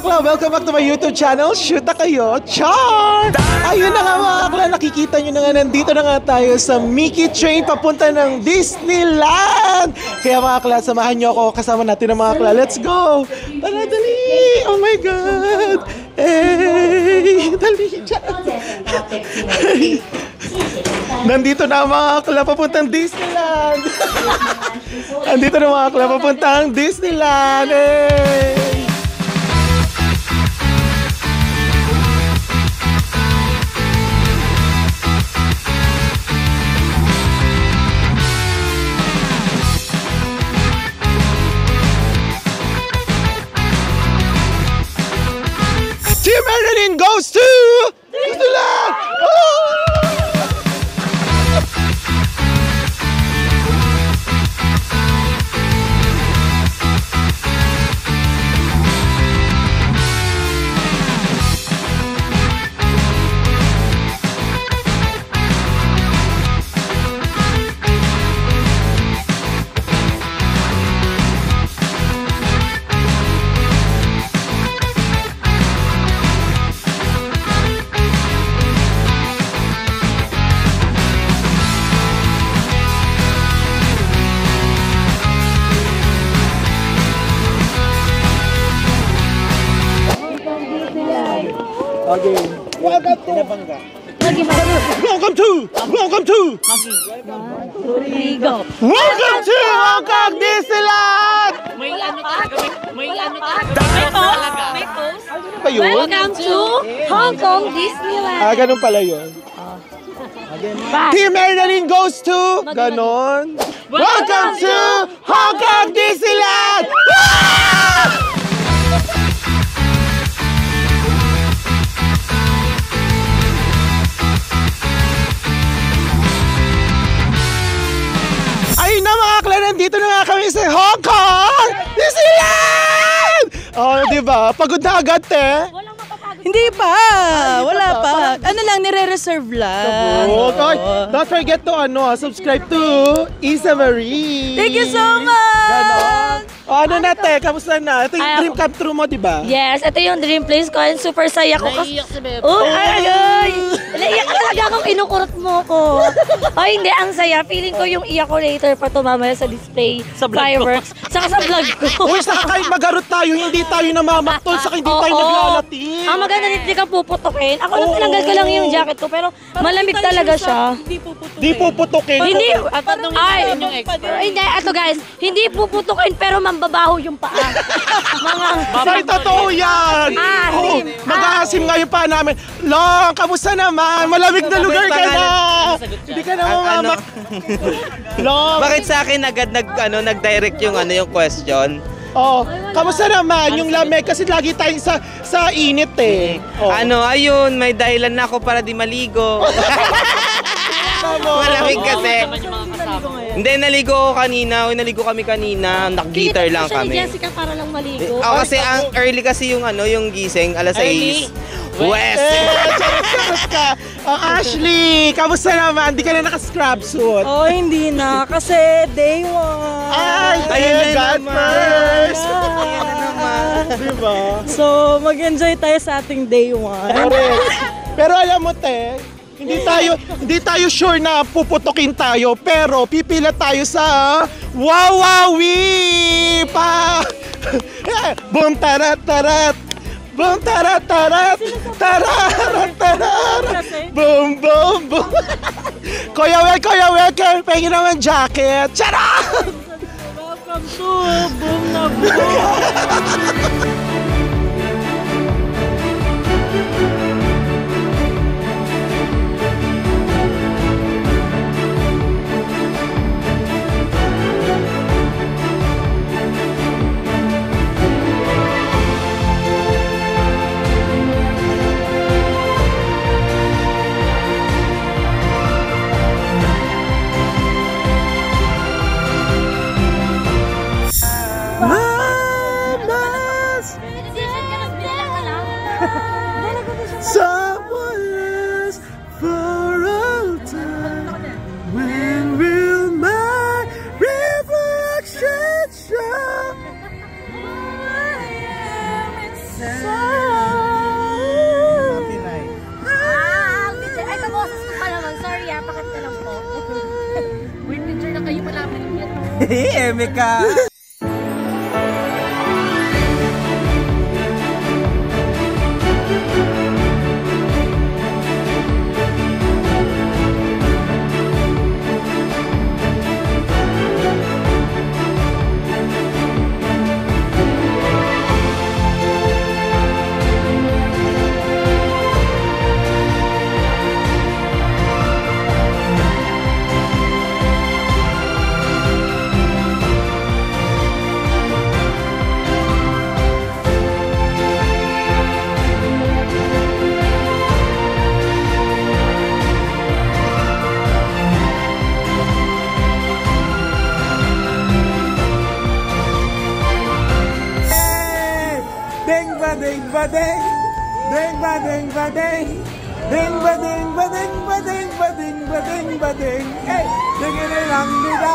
akla, welcome back to my YouTube channel. Shoot na kayo, char! Ayun na nga mga akla, nakikita nyo na nga, nandito na nga tayo sa Mickey Train papunta ng Disneyland. Kaya mga akla, samahan nyo ako, kasama natin ang mga akla. Let's go! Tara, dali! Oh my God! Hey! Dali! Nandito na ang mga akla papuntang Disneyland. Nandito na mga akla papuntang Disneyland. Hey! Team Marilyn goes to Disneyland! Oh! Okay. Welcome to Hong Kong Disneyland! May ano talaga. May post. Ano ba yun? Welcome to Hong Kong Disneyland. Ah, ganun pala yun. Team Marilyn goes to ganon. Welcome to Hong Kong Disneyland! Ayun na mga akla, nandito na nga kami sa Hong Kong Disneyland! Oh, diba? Pagod na agad, te. Hindi pa! Wala pa. Ano lang, nire-reserve lang. Okay. Don't forget to subscribe to Isa Marie. Thank you so much! Ganon. O ano na, te? Kamusta na? Ito yung dream come true mo, diba? Yes, ito yung dream place ko and super saya ko. Naiiyak si Bebe. Oh, ay! Naiiyak talaga akong kinukurot mo ko. Ay, hindi, ang saya. Feeling ko yung iyak ko later pa to mamaya sa display, Sa vlog fireworks, saka sa vlog ko. Uy, saka kahit magarot tayo, hindi tayo namamaktol, saka hindi tayo Oo. naglalatin. Ang maganda nito, hindi ka puputukin. Ako lang tinanggal ko lang yung jacket ko, pero malamig talaga siya. Hindi puputukin. Di puputukin. Hindi, ay, yung expert. hindi, ito guys, hindi puputukin pero mambabaho yung paa. Mga, Ay, totoo yan! Oh, Asim. mag-aasim nga yung paa namin. Long, kamusta naman? Malamig na lugar ka na! Hindi ka na mamamak. Long! Bakit sa akin agad nag-direct yung yung question? Oh, kamusta naman yung lamig? Kasi lagi tayong sa init eh. Oh. Ayun, may dahilan na ako para di maligo. Malamig kasi. Hindi, naligo ako kanina. Naligo kami kanina. Nag-guitar lang kami. Jessica para lang maligo. Ako kasi, ang early kasi yung yung gising, alas 6. West! Charot ka! Oh, Ashley, kamusta naman? Hindi ka na naka-scrub suit. Oh, hindi na. Kasi day one. Ay, Ayun na God naman. first! Ayun na naman. Diba? So, mag-enjoy tayo sa ating day one. Correct. Pero alam mo, te, hindi tayo sure na puputukin tayo, pero pipila tayo sa Wawawi pa. Boom tarat tarat. Boom tarat tarat. Tarat tarat. Boom boom boom. Kuya Wel, pahingin naman jacket. Charot! Welcome to Boom na Boom. Eme ka. Ding ba ding, ding ba ding ba ding, ding ba ding ba ding ba ding ba ding ba ding ba ding, eh, dingin lang nila.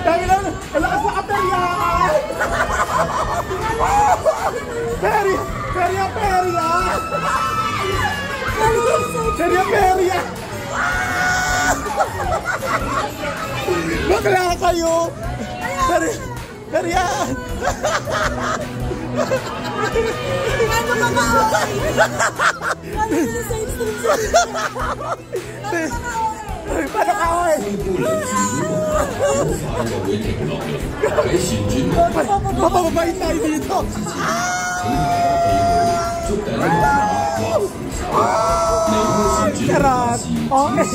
Dahil lang, alakas na kaperya! Perya! Perya! Perya! Perya! Perya! Bakla kayo! Perya! Ano ka ba? Ano na sa instruction? Paano ka, oy? Papababait tayo dito! Charot! Okay!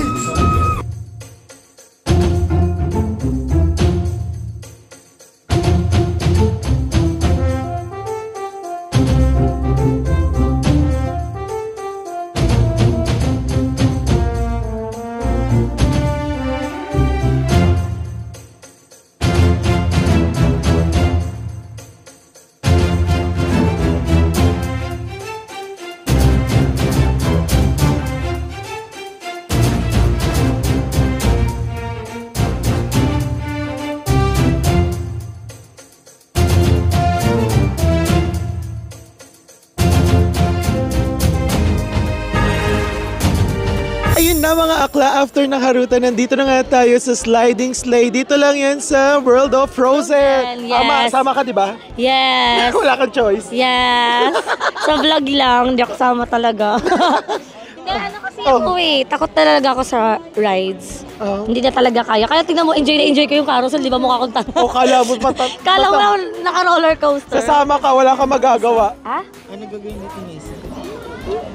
Ayun na mga akla, after ng harutan, nandito na nga tayo sa sliding sleigh. Dito lang yan sa World of Frozen. Yes. Sama ka, di ba? Yes. Wala kang choice. Yes. Sa vlog lang, hindi ako sama talaga. Hindi, ano kasi ako takot talaga ako sa rides. Hindi na talaga kaya. Kaya tingnan mo, enjoy na enjoy ko yung carousel, di ba mukha akong tanga? O kala mo Kala mo naka-roller coaster. sasama ka, wala kang magagawa. Ha? Ano gagawin dito, Nisa?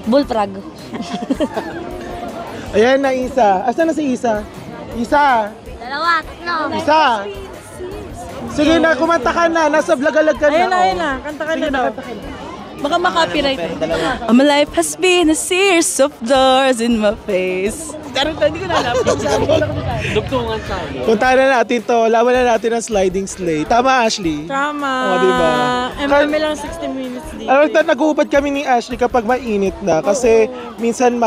Bullfrog. Ayan na, Isa. Asan na si Isa? Isa! Dalawa, tatlo. Isa! Sige na, kumanta ka na. Nasa vlog-alag ka na. Ayun na. Kanta ka na daw. Kanta ka na. Baka maka-copyright. My life has been a series of doors in my face. Hindi ko na alam. Dugtungan tayo. Puntahan na natin to. Laban na natin ang sliding sleigh. Tama, Ashley? Tama. O, diba? Kami lang 60 minutes dito. Alam mo, nag-uupad kami ni Ashley kapag mainit na. Kasi minsan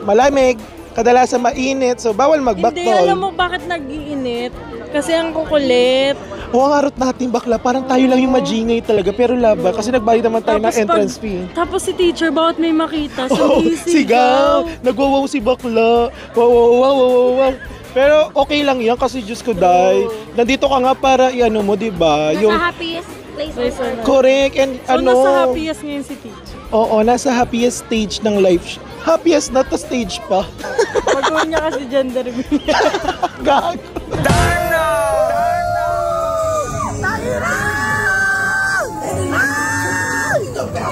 malamig, kadalasan mainit. So, bawal mag-baktol. Hindi, alam mo bakit nag-iinit? Kasi ang kukulit. O, ang harot natin bakla, parang tayo lang yung magingay talaga. Pero laba, kasi nagbayad naman tayo ng entrance fee. Tapos si teacher, bawat may makita, Oh, sigaw! Nagwawaw si bakla. Wow. Pero okay lang yan kasi Diyos ko, Day. Nandito ka nga para i-ano mo, diba? Nasa happiest place on earth. Correct. And So, nasa happiest ngayon si teacher. Oo, nasa happiest stage ng life. Happiest na to stage pa. Pag-uwi niya kasi gender Gago.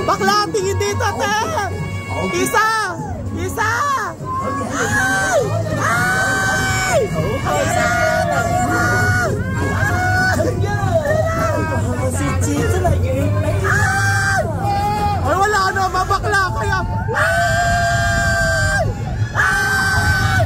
Bakla, tingin dito, te! Isa! Isa! Ay! Ay! Isa! Si Chito na yun. Ay, wala na, mabakla kaya. Ay! Ay!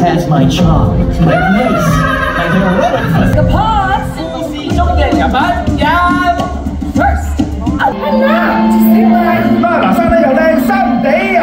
test my charm, my grace, my heroic. The pause. First. 马上呢有呢三地有。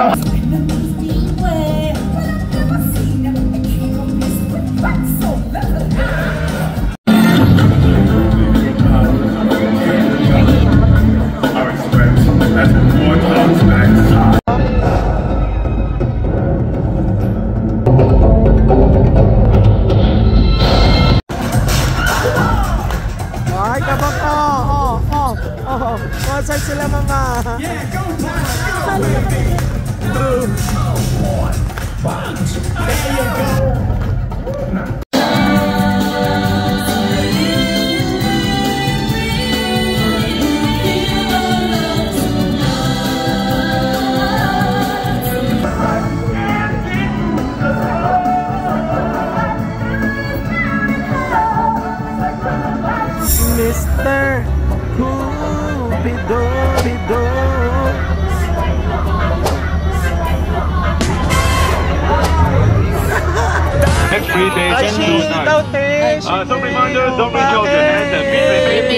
Ay, kabak Saan sila mga? Yeah, go True. There you go. Mr. Cupido. Next 3 days and 2 nights. Some reminders, don't reach out your hands and be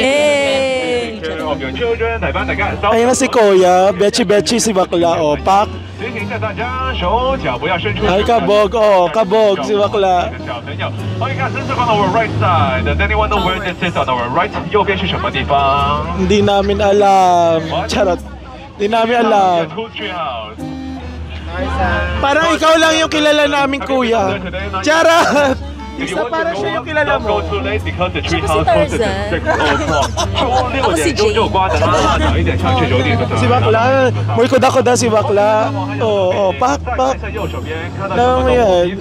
take care of your children. 提翻大家收。 Ayun na si Kuya, Bechi si Bakla, o, Pak. 提醒一下大家，手脚不要伸出。 Ay, kabog, kabog si Bakla. 小朋友，欢迎看，this is on our right side. Does anyone know where this is on our right? 右边是什么地方？ Hindi namin alam. Charot. Hindi namin alam. Parang ikaw lang yung kilala namin, Kuya. Charot! Isa parang siya yung kilala mo. Si Bakla. Muy kuda-kuda si Bakla. Oo, Pak. Alam mo yan.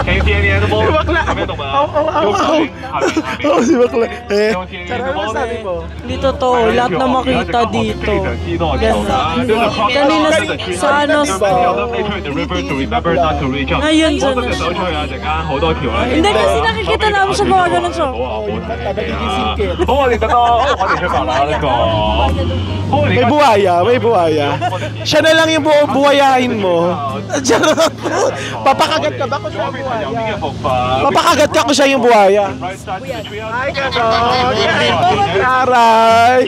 Can you see any animals? Si Bakla. Oo, si Bakla. Charot, ano sabi mo? Dito to, lahat na makita dito. Kanina sa ano ngayon dyan na siya. Hindi kasi nakikita namin sa mga ganun siya. May buhaya. Siya na lang yung buhayahin mo. Papakagat ka ba kung siya yung buhaya? Papakagat ka kung siya yung buhaya. Ay, gano'n. Aray.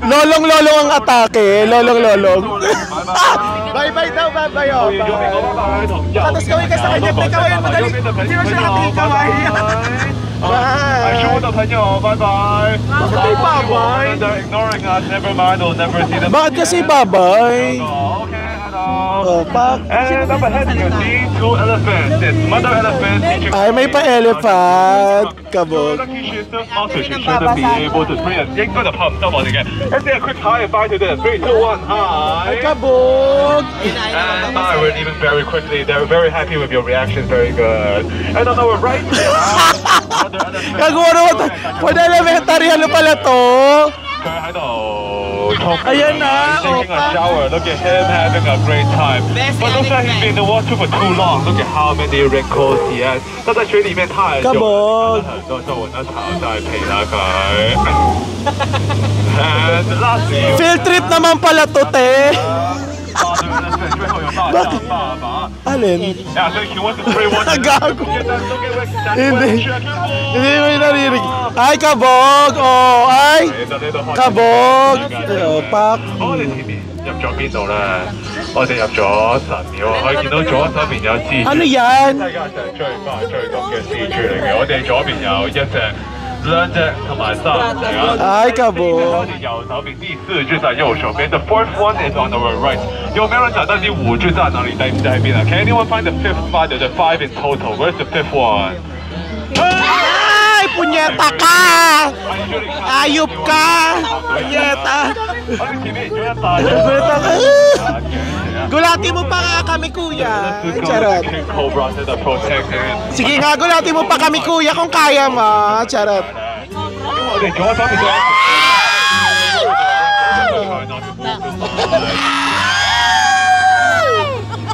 Lolong-lolong ang atake. Lolong-lolong. Bye-bye daw, bye-bye. Tapos gawin ka sa kanya. Kawayan mo dali. Hindi mo siya nakikaway. Bye. 书的朋友，拜拜。 Bye-bye. They're ignoring us. Never mind. We'll never see them. Bakit kasi bye-bye? Okay, hello. Pak. And up ahead you see 2 elephants. It's mother elephant teaching. Ay, may pa-elephant. Kabog. Also, she shouldn't be able to free us. 應該就拍唔得我哋嘅。Let's say a quick high five to them. 3, 2, 1, Ay, hi. kabog. And now we're leaving very quickly. They're very happy with your reaction. Very good. And on our right, mother elephant. Kaguro mo. Pwede elementary. Ano pala to? 佢喺度沖 Ayan na. taking a shower. Look at him having a great time. But looks like he's been in the water for too long. Look at how many wrinkles he has. 他在水里面太久了，很多皱纹，那草在陪他佢。And lastly, Field trip naman pala to, te. 最後用爸爸。 Alin? Yeah, so he wants to spray water. Gago. Look at that. Look at that. Hindi. Careful. Hindi mo yung narinig. Ay, kabog. Oh, ay. Kabog. Oh, Pak. 我哋前面入咗邊度咧？我哋入咗神廟，可以見到左手邊有支柱。 Ano yan? 世界上最快最高嘅支柱嚟嘅。我哋左邊有1隻、2隻同埋3隻啊。 Ay, kabog. 我哋右手邊第4隻在右手邊。The fourth one is on our right。有沒有人找到第5隻在哪裡？第5隻喺邊啊 ？Can anyone find the fifth one? There's 5 in total. Where's the fifth one? Ay, punyeta ka! Ayup ka! Punyeta! 我哋前面有一大隻。 Punyeta ka! Gulati mo pa nga kami, Kuya. Ay, charot. Cobra to the protector. Sige nga, gulati mo pa kami, Kuya, kung kaya mo. Charot. 我哋左手邊仲有。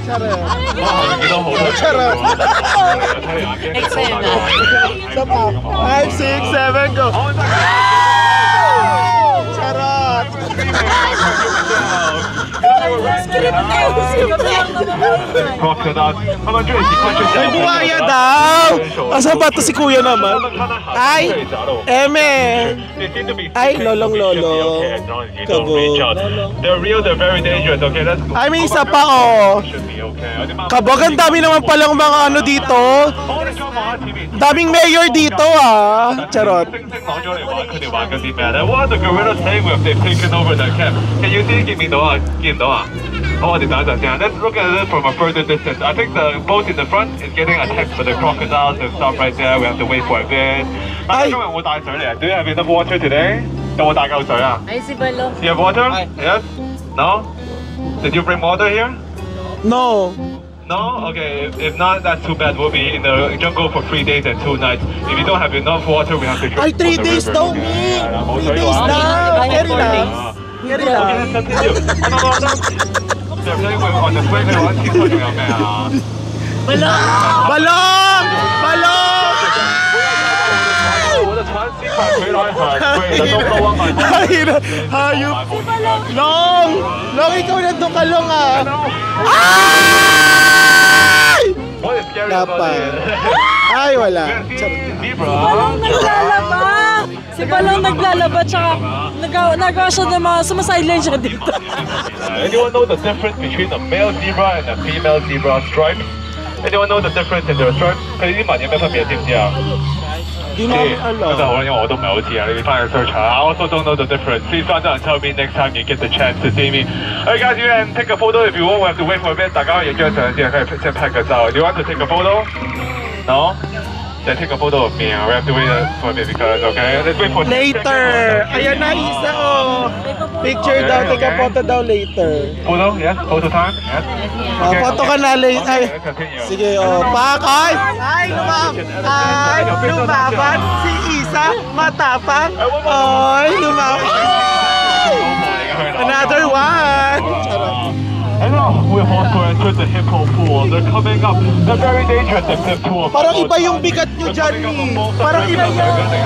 Charot. 見到好多 Charot. 5, 5, 6, 7, go. Charot. crocodiles，他们最喜欢就 May buhaya daw! Asan ba to si kuya naman? Ay, eme! Ay, lolong-lolo. Kabog. They're real, they're very dangerous, okay? Let's go. Ay, may isa pa, oh. Should be okay. Kabog, ang dami naman palang mga ano dito. Daming mayor dito, ah. Charot. What are the gorillas saying when they've taken over the camp? Can you see? Give me the one. Let's look at it from a further distance. I think the boat in the front is getting attacked by the crocodiles and stuff right there. We have to wait for a bit. Ay. Do you have enough water today? You have water? Yes? No? Did you bring water here? No. No? Okay, if not, that's too bad. We'll be in the jungle for 3 days and 2 nights. If you don't have enough water, we have to Ay, 3 from the days river. daw, me. 3 days daw. Carry lang. Carry lang. Okay, let's continue. They're playing with on the swing. Balong! Balong! 我的船新款回来很贵的，都不忘买。 Hayop! Long! Long, ikaw nandun ka, Long, ah! Ay! What is scary about Dapat. it? Ay, wala. Balong naglalaba! Si Balong naglalaba, tsaka nagawa siya ng mga sumasideline siya dito. Anyone know the difference between a male zebra and a female zebra stripe? Anyone know the difference in their stripes? 佢哋啲紋有咩分別知唔知啊？ Di mo alam. 因為我都唔係好知啊，你翻去 search 下。I also don't know the difference. Please find out and tell me next time you get the chance to see me. Alright guys, you can take a photo if you want. We have to wait for a bit. 大家可以影張相先，可以先拍個照。Do you want to take a photo? No? Then take a photo of me. We have to wait for a bit because, okay? Let's wait for Later! Ayan na, isa, oh. Picture daw, take a photo daw later. Photo? Yes? Photo time? Yes? Okay, Photo ka na later. Ay, let's continue. sige, oh. Pak! Ay! Ay, lumaban si Isa, matapang. Ay, lumaban. Ay! Another one! Charot. I know we've also entered the hippo pool. They're coming up. They're very dangerous if two of them. Parang iba yung bigat nyo dyan, eh.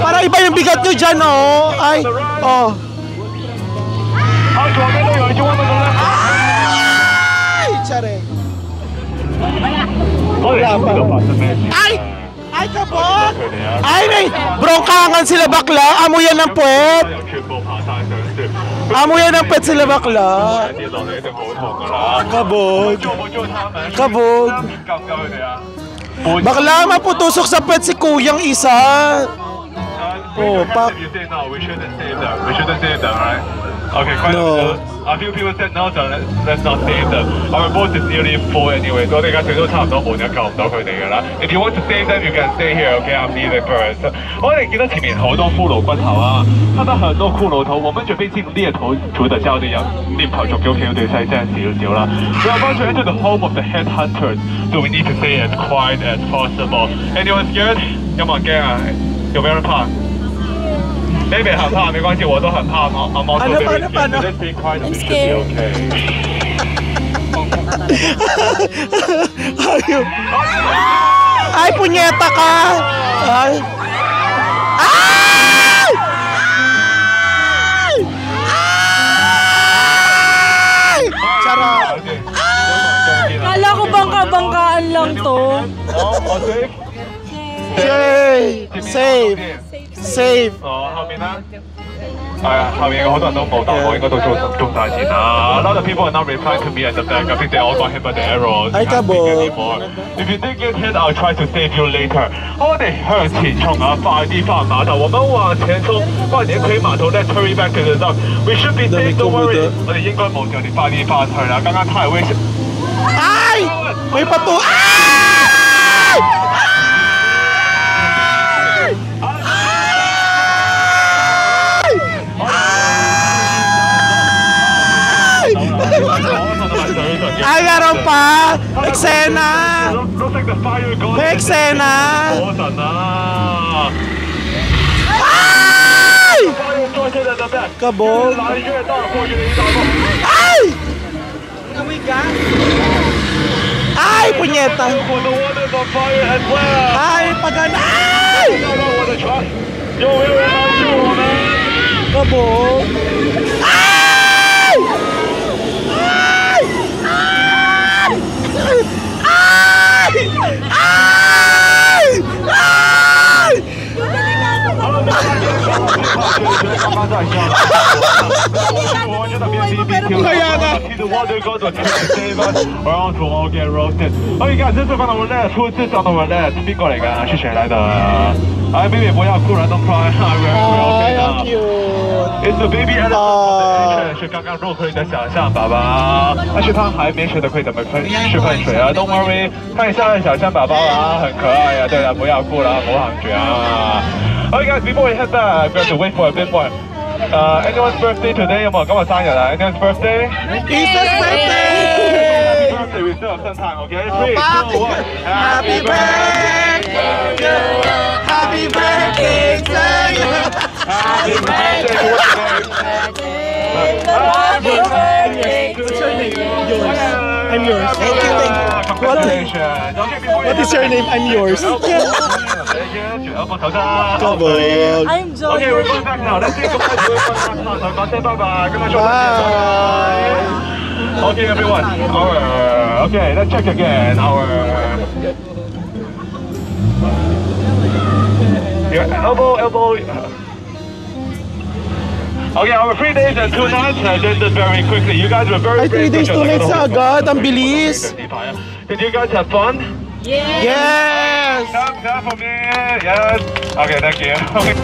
Parang iba yung bigat nyo dyan, oh. Ay, oh. Ay! Tsare. Ay! Ay, kabot! Ay, may brongkangan sila bakla. Amo yan ng puwet. Amo yan ng puwet sila bakla. Kabog. Kabog. Bakla, maputusok sa puwet si kuyang isa. Oh, pak. You say no, we shouldn't save them. We shouldn't save them, right? Okay, quite No. a few people said no, so let's not save them. Our boat is nearly full anyway, so 我哋而家最多差唔多冇人救唔到佢哋㗎啦。If you want to save them, you can stay here, okay? I'm leaving first. 我哋見到前面好多骷髏骨頭啊，看到很多骷髏頭，我們準備進獵頭的時候，我哋有獵頭族嘅屋企，我哋細聲少少啦。We are about to enter the home of the headhunters, so we need to stay as quiet as possible. Anyone scared? 有冇人驚啊？有冇人怕？ Maybe 很怕，沒關係，我都很怕。I'm also very scared. Let's be quiet. We should be okay. Ayun. Ay, punyeta ka! Ay! Ay! Ay! Charot! Kala ko bangka-bangkaan lang to. Safe! Safe! Safe! 後面啦。後面好多人都冇答我，應該都中晒錢啦。A lot of people are not replying to me at the back. I think they all got hit by the arrows. Ay, kabog. If you did get hit, I'll try to save you later. 我哋向前衝啊！快啲返碼頭，我們往前衝，快點回碼頭，let's hurry back to the dock. We should be safe, don't worry. 我哋應該冇事，我哋快啲返去啦！剛剛太危險。 Ay! May pato! Ay! Ay, meron pa! Eksena! May eksena! Ay! Kabog! Ay! Ay, punyeta! Ay, pagana! Ay! Kabog! Ay! Ay! Kaya nga. Okay guys, 这是放到我来，出这放到我来，这边过来噶，是谁来的？哎，baby 不要哭了，don't cry， Ay, ang cute. It's the baby elephant from the ancient， 是刚刚入会的小象宝宝，但是它还没学得会怎么试喷水啊 ，Don't worry， 看一下小象宝宝啊，很可爱呀。对了，不要哭了，冇行住啊。Okay guys, before we head back, we have to wait for a bit more. Anyone's birthday today? 有冇今日生日啊 ？Anyone's birthday? Isa's birthday! Happy birthday, we still have some time, okay? 3, 2, 1. Happy birthday to you. Happy birthday to you. Happy birthday to What's your name? Yours. I'm yours. Thank you, thank you. Congratulations. What is your name? I'm yours. Come on. I'm Joy. Okay, we're going back now. Let's say goodbye to everyone. Say bye-bye. Bye. Okay, everyone. Okay, let's check again. Your elbow. Okay, our 3 days and 2 nights ended very quickly. You guys were very Ay, 3 days, 2 nights na agad. Ang bilis. Did you guys have fun? Yes! Clap for me. Yes. Okay, thank you. Okay.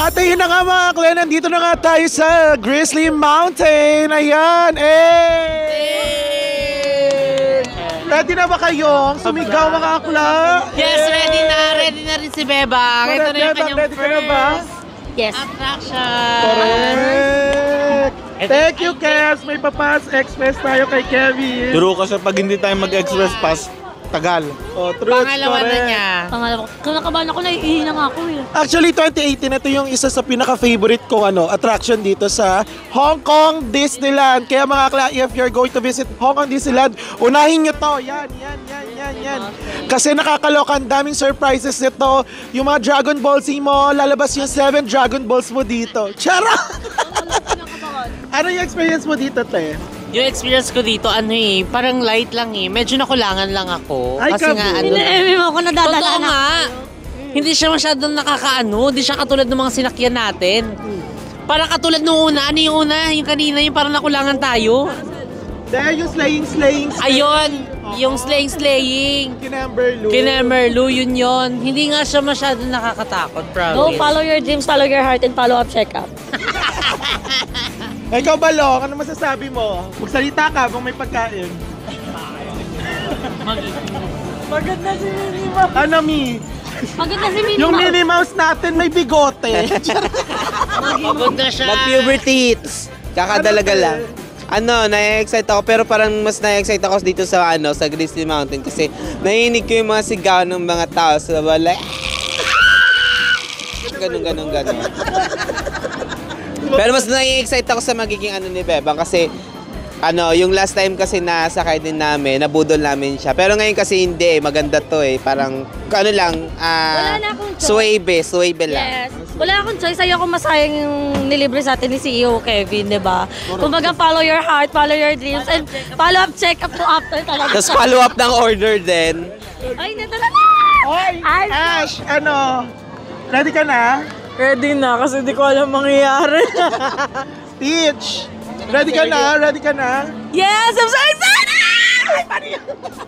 At ayun na nga mga Klen, nandito na nga tayo sa Grizzly Mountain. Ayan, Ready na ba kayong sumigaw mga akla? Yes, ready na. Ready na rin si Bebang. Ito na yung kanyang ready ka na ba? Yes. attraction. Correct! Thank you, Kes! May papas express tayo kay Kevin. Turo ka sa pag hindi tayo mag-express pass, tagal. Oh, truth, Pangalawa na correct. niya. Pangalawa ko. Kung nakabahan ako, naiihi na nga ako eh. Actually, 2018, ito yung isa sa pinaka-favorite kong attraction dito sa Hong Kong Disneyland. Kaya mga akla, if you're going to visit Hong Kong Disneyland, unahin nyo to. Yan. Kasi nakakaloka, ang daming surprises nito. Yung mga Dragon Ball Z mo, lalabas yung 7 Dragon Balls mo dito. Charot! Ano yung experience mo dito, te? Yung experience ko dito, parang light lang eh. Medyo nakulangan lang ako. Ay, Kasi kabo. nga, Hindi mo ako nadadala Totoo na. nga. Hindi siya masyadong nakakaano. Hindi siya katulad ng mga sinakyan natin. Parang katulad nung una. Ano yung una? Yung kanina, yung parang nakulangan tayo. Dahil yung slaying. Ayun, yung slaying. Kinemerlu, yun. Hindi nga siya masyadong nakakatakot, promise. Go, follow your dreams, follow your heart, and follow up check-up. Ikaw, Balong, ano masasabi mo? Magsalita ka kung may pagkain. Maganda si Minnie Mouse. Ano, Mi? Maganda si Minnie Yung Mouse. Minnie Mouse natin may bigote. Maganda siya. Mag-puberty hits. Kakadalaga lang. Na-excite ako pero parang mas na-excite ako dito sa sa Grizzly Mountain kasi nahinig ko yung mga sigaw ng mga tao sa bala. Ganun. Pero mas na-excite ako sa magiging ni Bebang kasi yung last time kasi nasakay din namin, nabudol namin siya. Pero ngayon kasi hindi, maganda to parang Wala na akong choice. Swaybe lang. Yes. Wala akong choice. Ayoko masayang yung nilibre sa atin ni CEO Kevin, di ba? Kumbaga, follow your heart, follow your dreams, and follow up check-up po after talaga. Tapos follow up ng order din. Ay, na talaga! Hoy, Ash, ready ka na? Ready na kasi di ko alam mangyayari. Peach, ready ka na? Yes, I'm so excited! Ay, paano yun?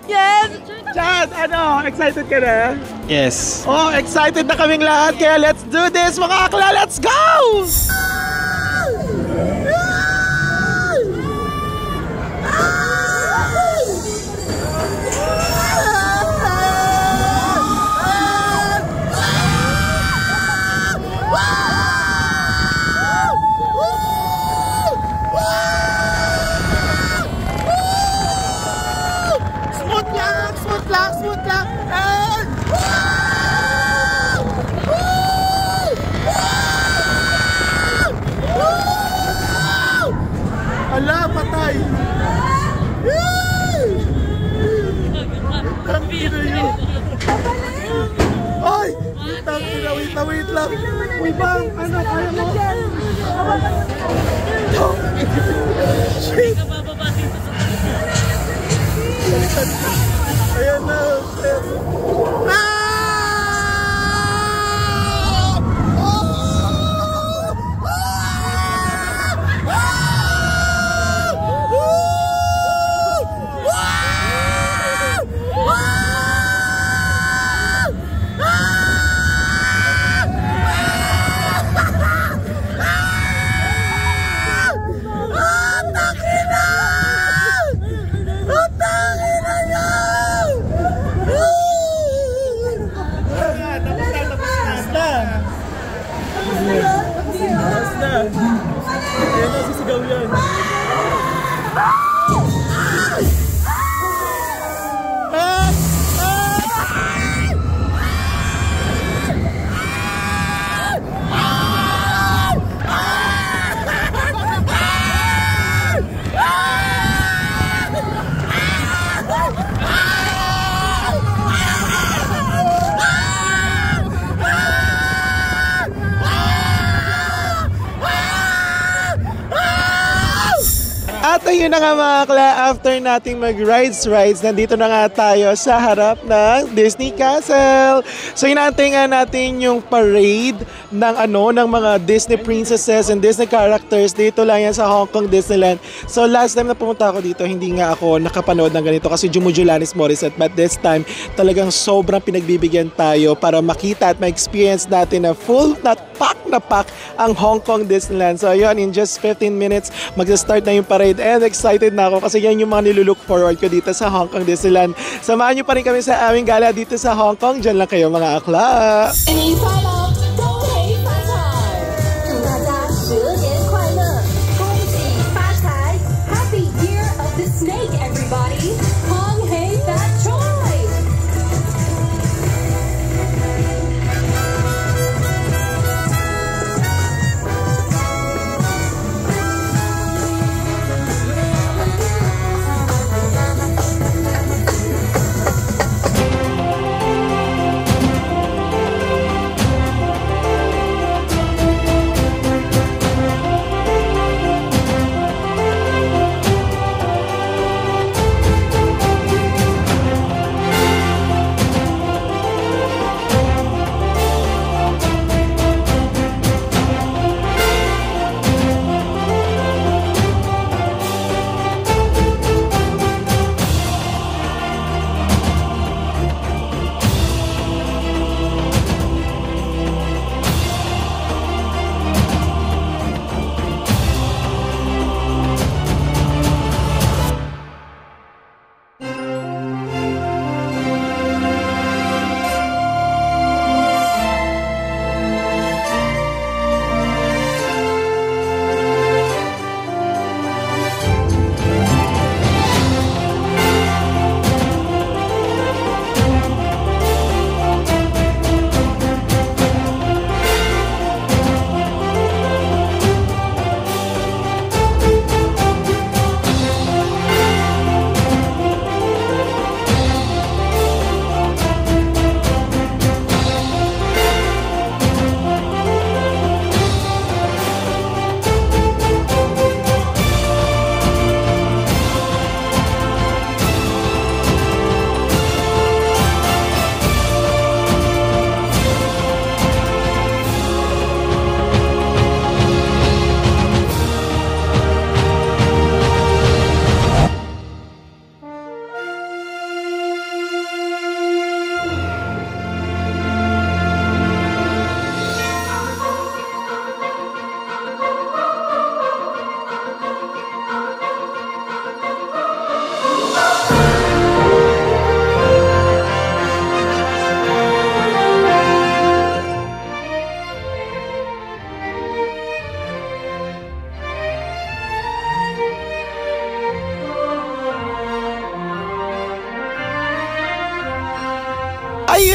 Yes! Chad, ano? Excited ka na? Yes. Oh, excited na kaming lahat. Kaya let's do this, mga akla. Let's go! Smooth lang. And... Ala, patay! Tangina yun! Ay! Tangina, wait lang! Uy, bang! Ano, kaya mo? Shit! Ayan na! Ayan na, sisigaw yan. At ayun na nga mga akla, after nating mag-rides, nandito na nga tayo sa harap ng Disney Castle. So inaantay nga natin yung parade ng mga Disney princesses and Disney characters. Dito lang yan sa Hong Kong Disneyland. So last time na pumunta ako dito, hindi nga ako nakapanood ng ganito kasi Jumujulanis Morissette. But this time, talagang sobrang pinagbibigyan tayo para makita at ma-experience natin na full, not pack na pack ang Hong Kong Disneyland. So ayun, in just 15 minutes, mag-start na yung parade. And excited na ako kasi yan yung mga nilulook forward ko dito sa Hong Kong Disneyland. Samahan nyo pa rin kami sa aming gala dito sa Hong Kong. Diyan lang kayo mga akla.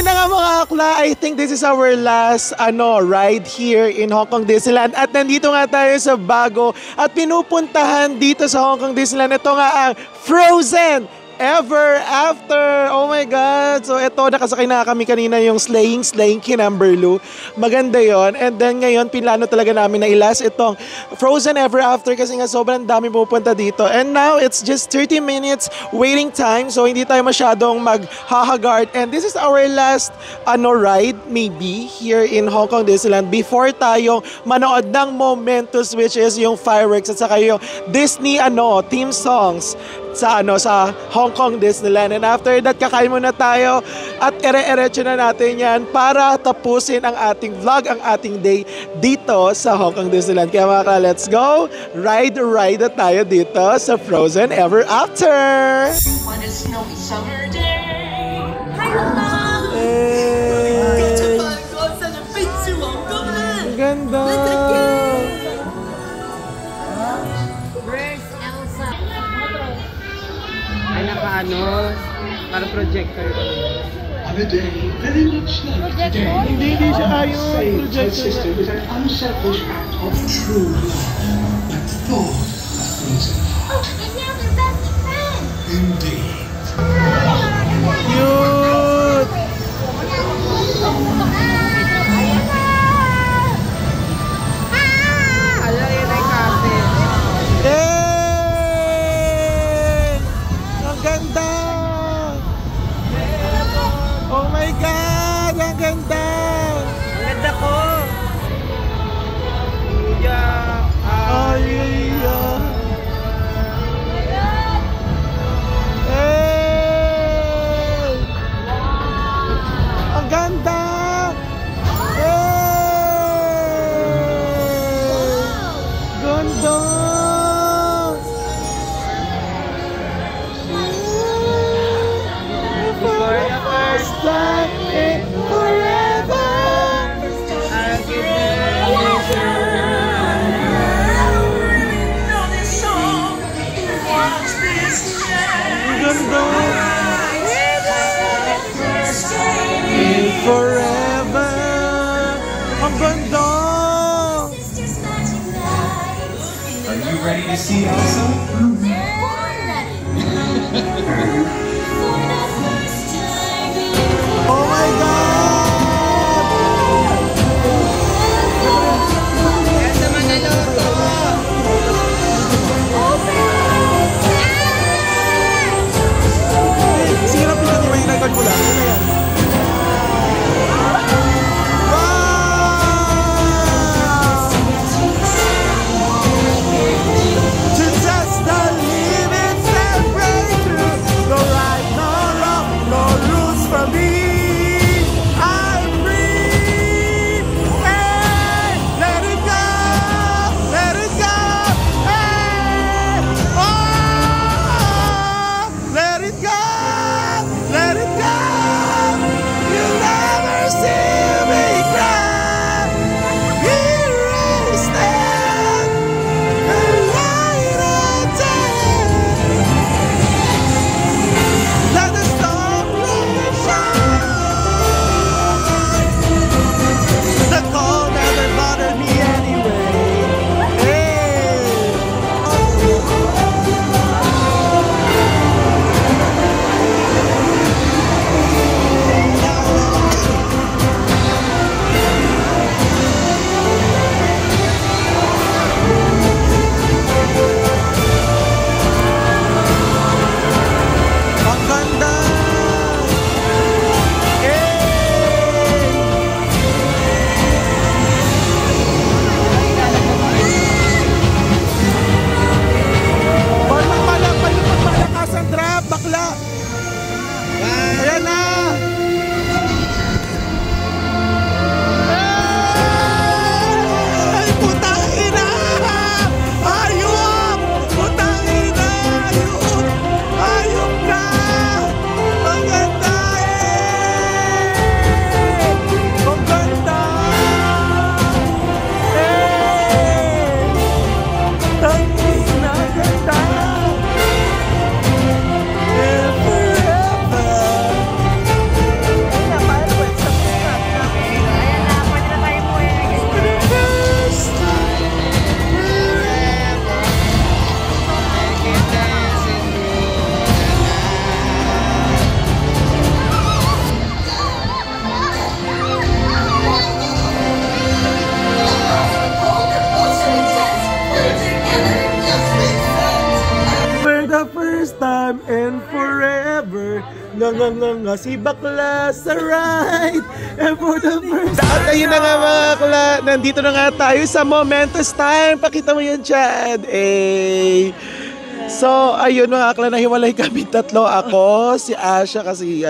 Ayun na nga mga akla, I think this is our last ride here in Hong Kong Disneyland. At nandito nga tayo sa bago at pinupuntahan dito sa Hong Kong Disneyland. Ito nga ang Frozen Ever After. Oh my God. So ito, nakasakay na kami kanina yung Slaying Kinamberloo. Maganda yon. And then ngayon, pinlano talaga namin na ilas itong Frozen Ever After kasi nga sobrang dami pupunta dito. And now, it's just 30 minutes waiting time. So hindi tayo masyadong maghahagard. And this is our last ride maybe here in Hong Kong Disneyland before tayong manood ng Momentus, which is yung fireworks at saka yung Disney theme songs sa Hong Kong Disneyland. And after that, kakain muna tayo at ere-erecho na natin yan para tapusin ang ating vlog, ang ating day dito sa Hong Kong Disneyland. Kaya mga let's go! Ride na tayo dito sa Frozen Ever After! On a snowy summer day. Ang ganda! Ay, parang projector. On a day very much like today, Hindi siya ayaw. saved her Projector. sister with an unselfish act of true love that thawed the frozen heart. And now they're best friends. Indeed. Cute! Yay! Ang ganda! Oh my God! Ang ganda! Ang ganda ko! Ay, Hey! Ang ganda! Hey! Ganda! For the first time in forever! Ganda! In forever! Ang ganda! Are you ready to see Elsa? Oh my God! Ganda manaloto! Sirap na di ba yung record ko lang? Ano yan? To test the limits and break through. No right, no wrong, no rules for me. time and forever. Nga si bakla sa right. And for the first time. At ayun na nga mga bakla, nandito na nga tayo sa momentous time. Pakita mo yan, Chad. So, ayun mga akla, nahiwalay kami tatlo. Ako, si Asha, kasi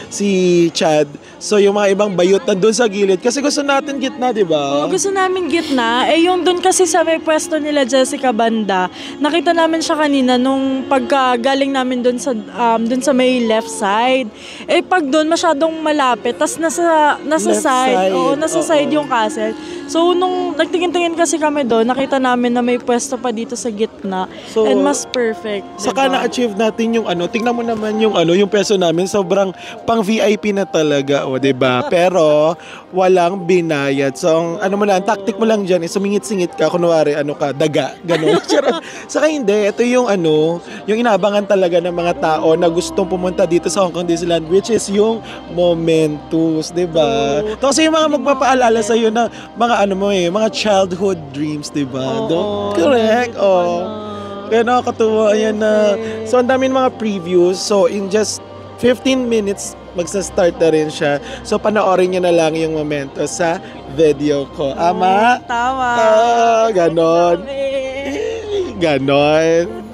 si Chad. So, yung mga ibang bayot nandun sa gilid. Kasi gusto natin gitna, di ba? Oo, gusto namin gitna. Yung dun kasi sa may pwesto nila Jessica banda, nakita namin siya kanina nung pagkagaling namin dun sa may left side. Pag dun, masyadong malapit. Tas nasa side. Oo, nasa side yung castle. So, nung nagtingin-tingin kasi kami doon, nakita namin na may pwesto pa dito sa gitna. So, and mas perfect. Saka diba? Na-achieve natin yung tingnan mo naman yung pwesto namin, sobrang pang VIP na talaga, diba? Pero, walang binayad. So, tactic mo lang dyan, sumingit-singit ka, kunwari, daga, gano'n. Saka hindi, ito yung yung inabangan talaga ng mga tao na gustong pumunta dito sa Hong Kong Disneyland, which is yung Momentus, diba? Kasi yung mga magpapaalala sa'yo na mga childhood dreams, diba? Correct? Kaya nakakatuwa yan na. So, ang dami mga previews. So, in just 15 minutes, magsa-start na rin siya. So, panoorin nyo na lang yung momento sa video ko. Ama? Tama. Ganon. Ganon.